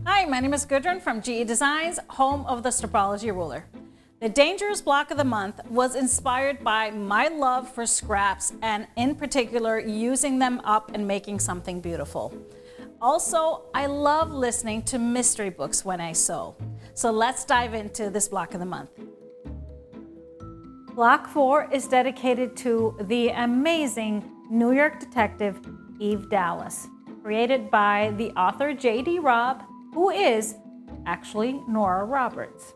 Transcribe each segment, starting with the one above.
Hi, my name is Gudrun from GE Designs, home of the Stripology Ruler. The Dangerous Block of the Month was inspired by my love for scraps and in particular using them up and making something beautiful. Also, I love listening to mystery books when I sew. So let's dive into this block of the month. Block 4 is dedicated to the amazing New York detective Eve Dallas, created by the author J.D. Robb, who is actually Nora Roberts.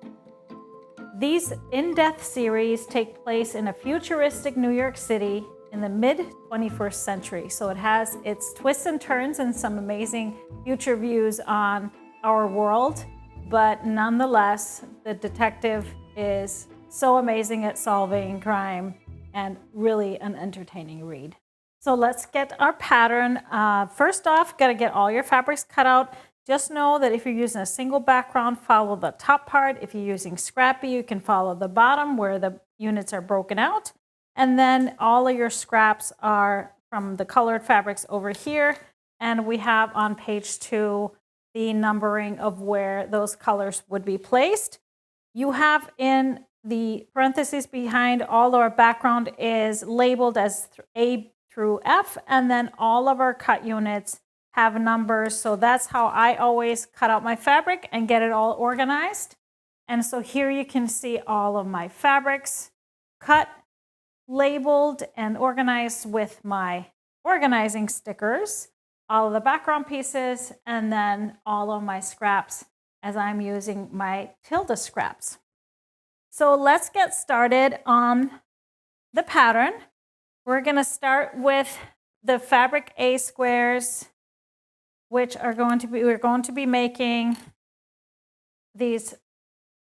These in-depth series take place in a futuristic New York City in the mid-21st century. So it has its twists and turns and some amazing future views on our world, but nonetheless, the detective is so amazing at solving crime and really an entertaining read. So let's get our pattern. First off, gotta get all your fabrics cut out. Just know that if you're using a single background, follow the top part. If you're using scrappy, you can follow the bottom where the units are broken out. And then all of your scraps are from the colored fabrics over here. And we have on page 2 the numbering of where those colors would be placed. You have in the parentheses behind all our background is labeled as A through F, and then all of our cut units have numbers. So that's how I always cut out my fabric and get it all organized. And so here you can see all of my fabrics cut, labeled, and organized with my organizing stickers, all of the background pieces, and then all of my scraps as I'm using my Tilda scraps. So let's get started on the pattern. We're gonna start with the fabric A squares, which are we're going to be making these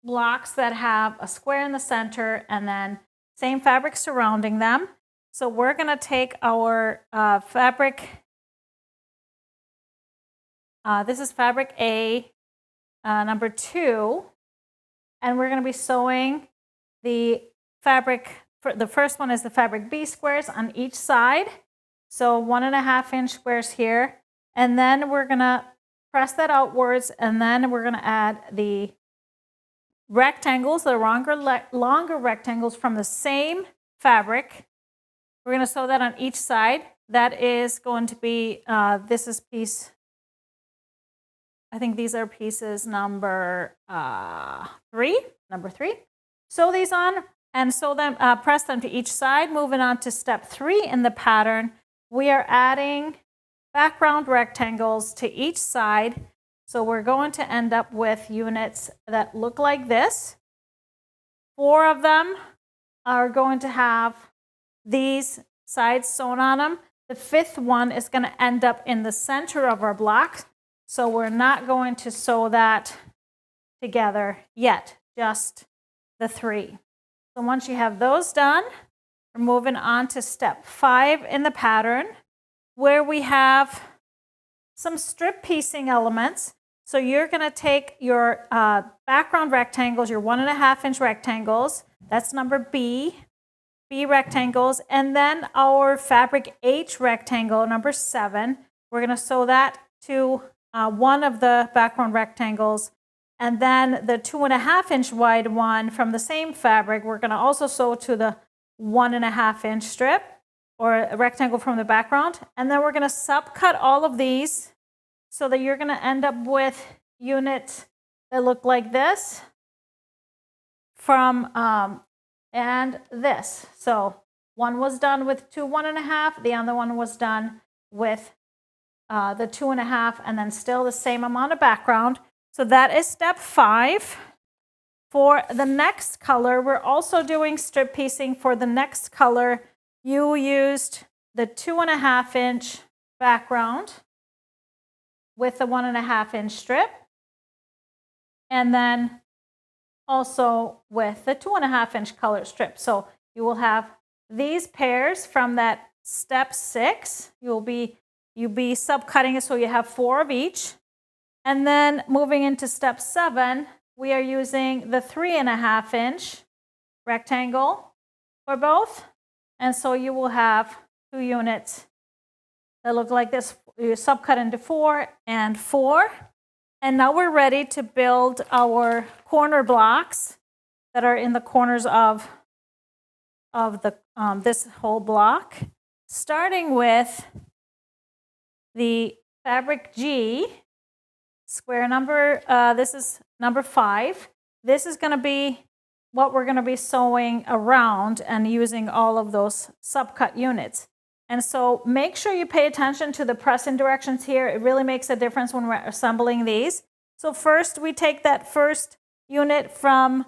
blocks that have a square in the center and then same fabric surrounding them. So we're gonna take our fabric, this is fabric A, number 2, and we're gonna be sewing the fabric, the first one is the fabric B squares on each side. So 1.5 inch squares here. And then we're gonna press that outwards, and then we're gonna add the rectangles, the longer rectangles from the same fabric. We're gonna sew that on each side. That is going to be, this is piece, I think these are pieces number 3. Sew these on and sew them, press them to each side. Moving on to step 3 in the pattern, we are adding background rectangles to each side. So we're going to end up with units that look like this. 4 of them are going to have these sides sewn on them. The 5th one is going to end up in the center of our block. So we're not going to sew that together yet, just the 3. So once you have those done, we're moving on to step 5 in the pattern, where we have some strip piecing elements. So you're going to take your background rectangles, your 1.5 inch rectangles, that's number B rectangles, and then our fabric H rectangle, number 7. We're going to sew that to one of the background rectangles, and then the 2.5 inch wide one from the same fabric, we're going to also sew to the 1.5 inch strip or a rectangle from the background. And then we're going to subcut all of these so that you're going to end up with units that look like this from and this. So one was done with 2 1.5, the other one was done with the 2.5, and then still the same amount of background. So that is step 5. For the next color, we're also doing strip piecing. For the next color, you used the 2.5 inch background with the 1.5 inch strip, and then also with the 2.5 inch color strip. So you will have these pairs from that step 6. You'll be subcutting it so you have 4 of each. And then moving into step 7, we are using the 3.5 inch rectangle for both. And so you will have 2 units that look like this. You subcut into 4 and 4. And now we're ready to build our corner blocks that are in the corners of the this whole block, starting with the fabric G, square number, this is number 5. This is going to be what we're going to be sewing around and using all of those subcut units. And so make sure you pay attention to the pressing directions here. It really makes a difference when we're assembling these. So first we take that first unit from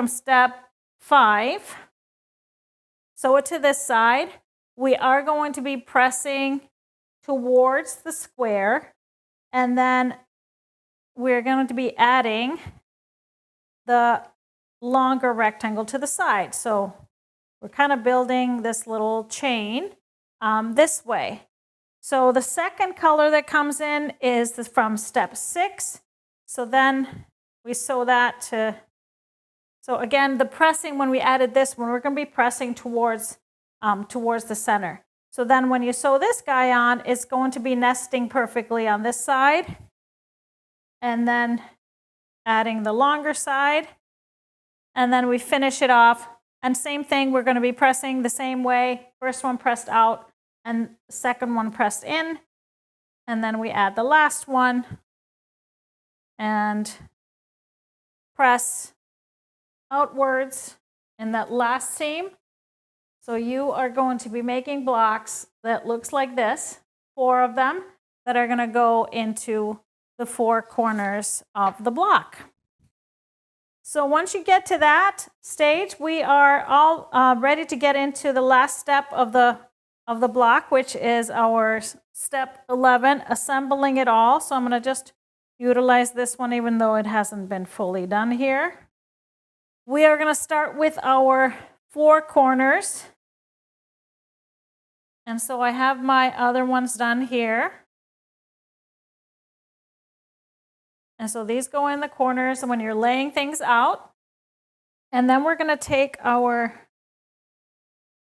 step 5, sew it to this side. We are going to be pressing towards the square, and then we're going to be adding the longer rectangle to the side. So we're kind of building this little chain this way. So the second color that comes in is from step 6. So then we sew that to, so again, the pressing, when we added this one, we're going to be pressing towards the center. So then when you sew this guy on, it's going to be nesting perfectly on this side. And then adding the longer side. And then we finish it off. And same thing, we're going to be pressing the same way. First one pressed out and the second one pressed in. And then we add the last one and press outwards in that last seam. So you are going to be making blocks that looks like this, 4 of them, that are going to go into the 4 corners of the block. So once you get to that stage, we are all ready to get into the last step of the block, which is our step 11, assembling it all. So I'm going to just utilize this one, even though it hasn't been fully done here. We are going to start with our 4 corners. And so I have my other ones done here. And so these go in the corners when you're laying things out. And then we're going to take our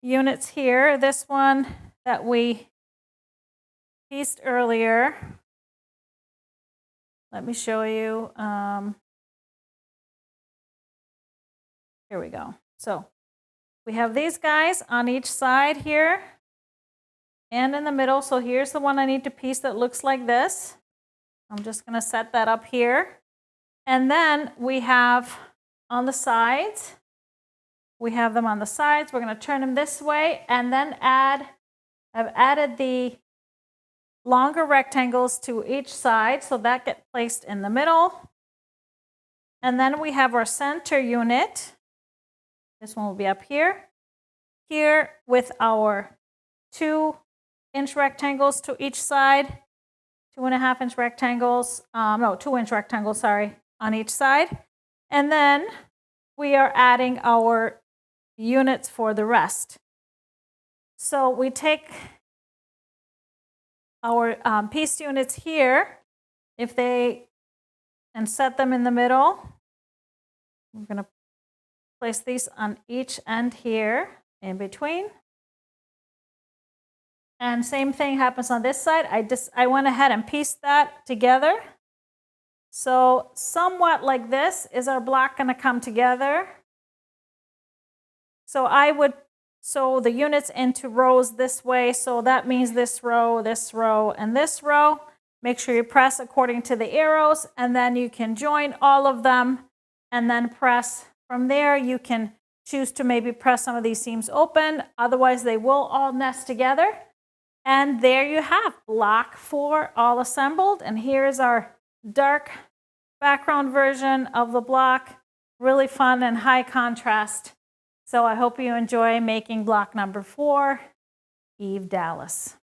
units here, this one that we pieced earlier. Let me show you. Here we go. So we have these guys on each side here and in the middle. So here's the one I need to piece that looks like this. I'm just going to set that up here. And then we have on the sides, we have them on the sides. We're going to turn them this way and then I've added the longer rectangles to each side. So that gets placed in the middle. And then we have our center unit. This one will be up here. Here with our 2-inch rectangles to each side. 2.5-inch rectangles, 2-inch rectangles, sorry, on each side. And then we are adding our units for the rest. So we take our piece units here, and set them in the middle. We're going to place these on each end here in between. And same thing happens on this side. I went ahead and pieced that together. So somewhat like this is our block going to come together. So I would sew the units into rows this way. So that means this row, and this row. Make sure you press according to the arrows, and then you can join all of them and then press from there. You can choose to maybe press some of these seams open. Otherwise, they will all nest together. And there you have block 4 all assembled. And here is our dark background version of the block. Really fun and high contrast. So I hope you enjoy making block number 4, Eve Dallas.